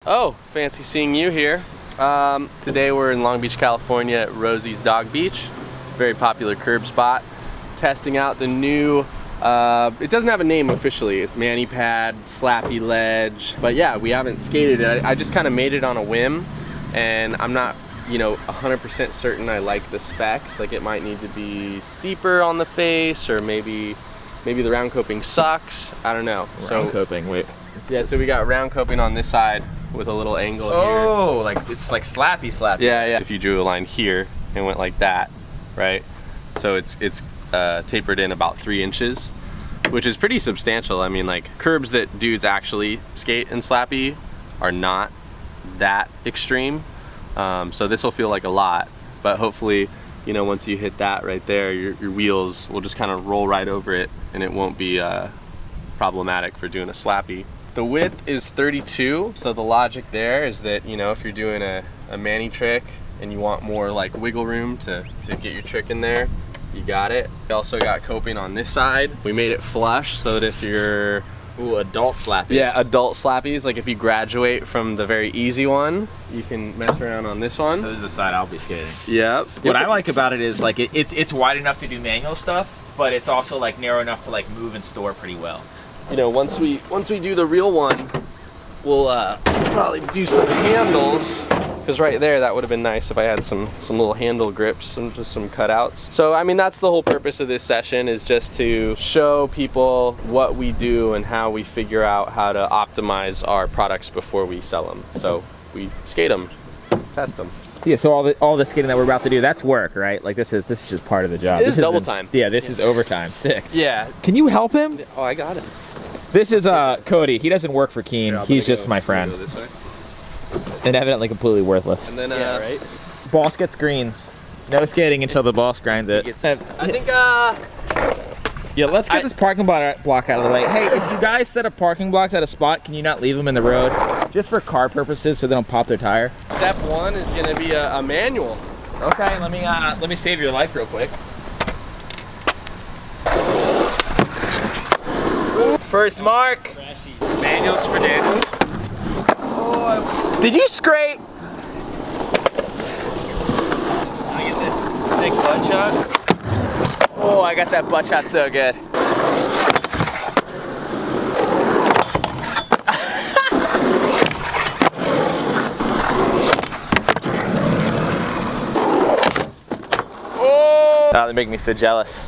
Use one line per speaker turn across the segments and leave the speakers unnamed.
Oh, fancy seeing you here. Today we're in Long Beach, California at Rosie's Dog Beach. Very popular curb spot. Testing out the new, it doesn't have a name officially. It's Manny Pad, Slappy Ledge. But yeah, we haven't skated it. I just kind of made it on a whim. And I'm not, 100% certain I like the specs. Like it might need to be steeper on the face, or maybe the round coping sucks. I don't know.
Round coping, wait.
So we got round coping on this side with a little angle here.
Oh, like it's like slappy.
Yeah. If you drew a line here and went like that, right? So it's tapered in about 3 inches, which is pretty substantial. I mean, like curbs that dudes actually skate in Slappy are not that extreme. So this will feel like a lot, but hopefully, once you hit that right there, your wheels will just kind of roll right over it and it won't be problematic for doing a Slappy. The width is 32, so the logic there is that, if you're doing a Manny trick and you want more like wiggle room to get your trick in there, you got it. We also got coping on this side. We made it flush so that if you're
adult Slappies.
Yeah, adult Slappies. Like if you graduate from the very easy one, you can mess around on this one.
So this is the side I'll be skating.
Yep.
What I like about it is like it's wide enough to do manual stuff, but it's also like narrow enough to like move and store pretty well.
Once we do the real one, we'll probably do some handles, because right there that would have been nice if I had some little handle grips and just some cutouts. So I mean, that's the whole purpose of this session, is just to show people what we do and how we figure out how to optimize our products before we sell them. So we skate them, test them.
Yeah, so all the skating that we're about to do, that's work, right? Like this is just part of the job.
This is double time.
Yeah, this is overtime. Sick.
Yeah.
Can you help him?
Oh, I got it.
This is Cody. He doesn't work for Keen. He's just my friend. And evidently completely worthless.
And then, right?
Boss gets greens. No skating until the boss grinds it.
I think,
yeah, let's get this parking block out of the way. Hey, if you guys set up parking blocks at a spot, can you not leave them in the road? Just for car purposes so they don't pop their tire?
Step 1 is gonna be a manual.
Okay, let me save your life real quick. First mark. Manuals for Daniels. Oh, did you scrape?
I get this sick butt shot.
Oh, I got that butt shot so good. Oh, they make me so jealous.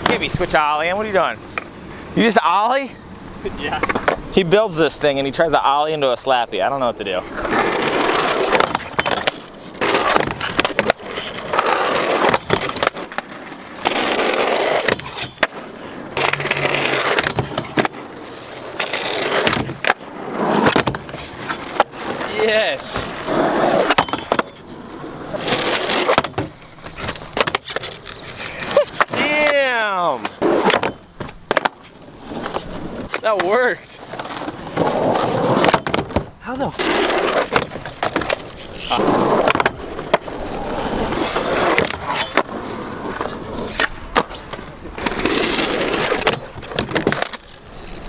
Can't be switch ollieing. What are you doing? You just ollie?
Yeah.
He builds this thing and he tries to ollie into a Slappy. I don't know what to do.
Yes.
Damn.
That worked.
How the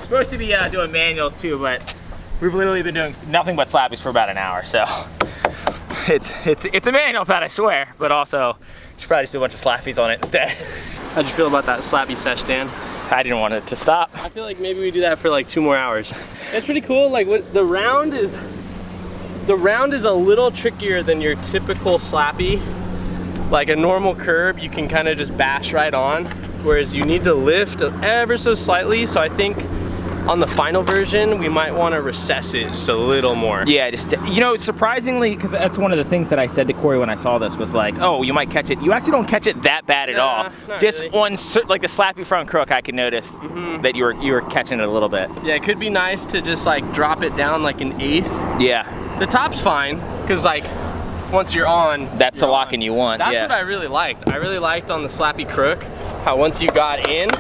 Supposed to be doing manuals too, but we've literally been doing nothing but Slappies for about an hour, so it's a manual pad, I swear, but also you should probably just do a bunch of Slappies on it instead.
How'd you feel about that Slappy sesh, Dan?
I didn't want it to stop.
I feel like maybe we do that for like 2 more hours. It's pretty cool. Like the round is a little trickier than your typical Slappy. Like a normal curb, you can kind of just bash right on, whereas you need to lift ever so slightly. So I think on the final version, we might want to recess it just a little more.
Yeah, just, surprisingly, because that's one of the things that I said to Corey when I saw this was like, oh, you might catch it. You actually don't catch it that bad at all. Just
really.
On like the Slappy front crook, I could notice that you were catching it a little bit.
Yeah, it could be nice to just like drop it down like an 1/8.
Yeah.
The top's fine, because like once you're on,
that's the locking you want.
That's what I really liked. I really liked on the Slappy crook how once you got in,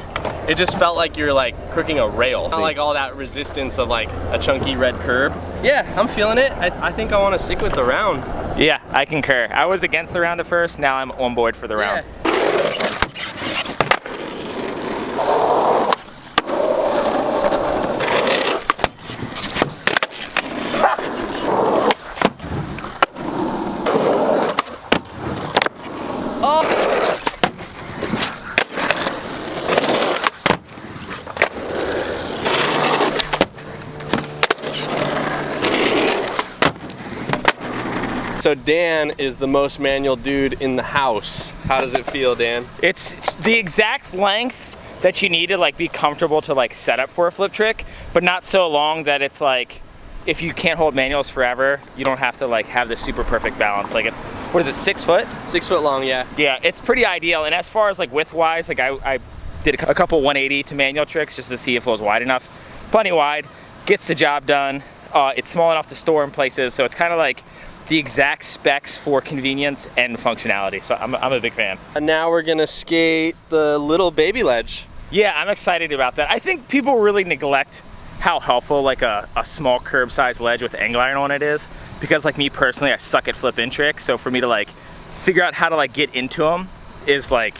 it just felt like you're like crooking a rail. Not like all that resistance of like a chunky red curb. Yeah, I'm feeling it. I think I want to stick with the round.
Yeah, I concur. I was against the round at first, now I'm on board for the round.
So Dan is the most manual dude in the house. How does it feel, Dan?
It's the exact length that you need to like be comfortable to like set up for a flip trick, but not so long that it's like, if you can't hold manuals forever, you don't have to like have the super perfect balance. Like it's, what is it, 6 foot?
6 foot long, yeah.
Yeah, it's pretty ideal. And as far as like width wise, like I did a couple 180 to manual tricks just to see if it was wide enough. Plenty wide, gets the job done. It's small enough to store in places, so it's kind of like the exact specs for convenience and functionality. So I'm a big fan.
And now we're gonna skate the little baby ledge.
Yeah, I'm excited about that. I think people really neglect how helpful like a small curb size ledge with angle iron on it is, because like me personally, I suck at flip in tricks, so for me to like figure out how to like get into them is like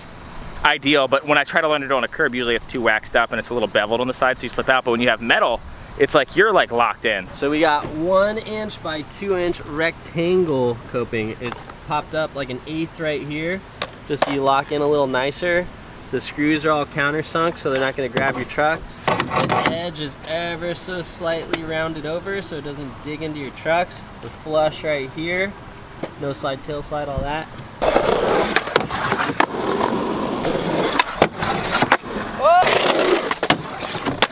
ideal. But when I try to learn it on a curb, usually it's too waxed up and it's a little beveled on the side, so you slip out. But when you have metal, it's like you're like locked in.
So we got 1 inch by 2 inch rectangle coping. It's popped up like an 1/8 right here, just so you lock in a little nicer. The screws are all countersunk, so they're not gonna grab your truck. The edge is ever so slightly rounded over so it doesn't dig into your trucks. We're flush right here. No slide, tail slide, all that.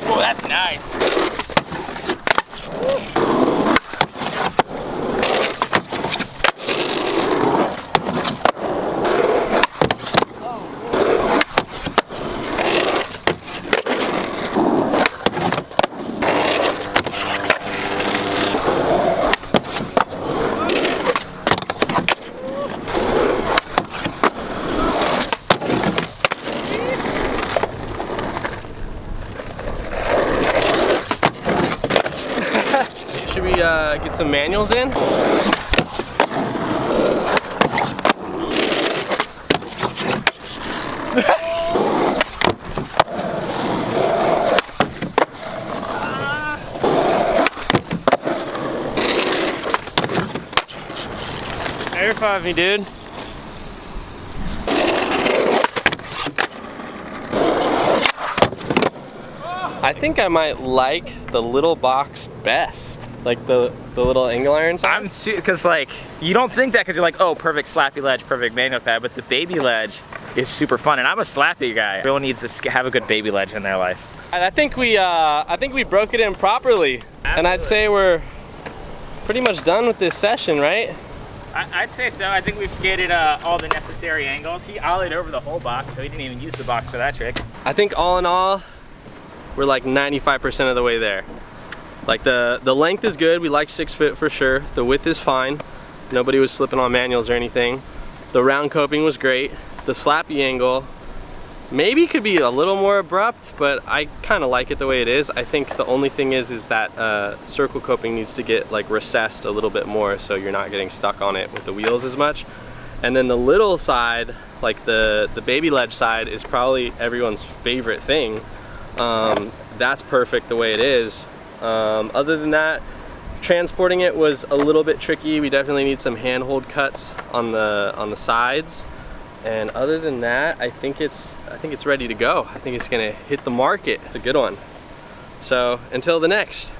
Oh, that's nice.
Should we get some manuals in?
Air 5 me, dude.
I think I might like the little box best. Like the little angle iron side.
Because like, you don't think that because you're like, oh, perfect slappy ledge, perfect manual pad, but the baby ledge is super fun. And I'm a slappy guy. Everyone needs to have a good baby ledge in their life.
And I think we broke it in properly.
Absolutely.
And I'd say we're pretty much done with this session, right?
I'd say so. I think we've skated all the necessary angles. He ollied over the whole box, so he didn't even use the box for that trick.
I think all in all, we're like 95% of the way there. Like the length is good. We like 6 foot for sure. The width is fine. Nobody was slipping on manuals or anything. The round coping was great. The slappy angle maybe could be a little more abrupt, but I kind of like it the way it is. I think the only thing is that circle coping needs to get like recessed a little bit more so you're not getting stuck on it with the wheels as much. And then the little side, like the baby ledge side, is probably everyone's favorite thing. That's perfect the way it is. Other than that, transporting it was a little bit tricky. We definitely need some handhold cuts on the sides. And other than that, I think it's ready to go. I think it's gonna hit the market. It's a good one. So until the next.